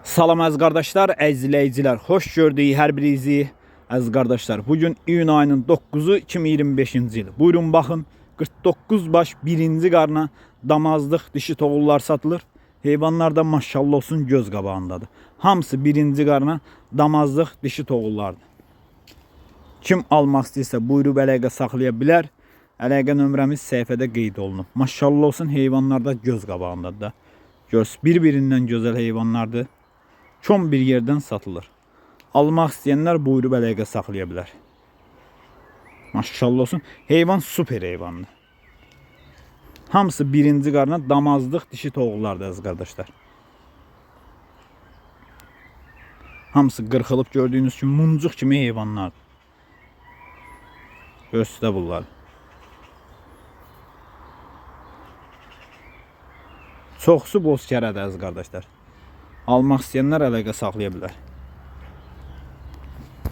Salam əziz qardaşlar, əziz izləyicilər, xoş gördük hər birinizi. Əziz qardaşlar, bugün iyun ayının 9-u 2025-ci il. Buyurun baxın, 49 baş birinci qarna damazlıq dişi toğullar satılır. Heyvanlar da maşallah olsun göz qabağındadır. Hamısı birinci qarna damazlıq dişi toğullardır. Kim almaq istəyirsə buyurub əlaqə saxlaya bilər. Əlaqə nömrəmiz səhifədə qeyd olunub. Maşallah olsun heyvanlar da göz qabağındadır da. Göz bir-birindən gözəl heyvanlardır. Çom bir yerdən satılır. Almaq istəyənlər buyurub əlaqə saxlaya bilər. Maşallah olsun. Heyvan super heyvandır. Hamısı birinci qarna damazlıq dişi toğullardır əziz qardaşlar. Hamısı qırxılıb gördüyünüz kimi muncuq kimi heyvanlardır. Göstə bunlar. Çoxsu boz kərədir əziz qardaşlar. Almaq istəyənlər əlaqə saxlaya bilər.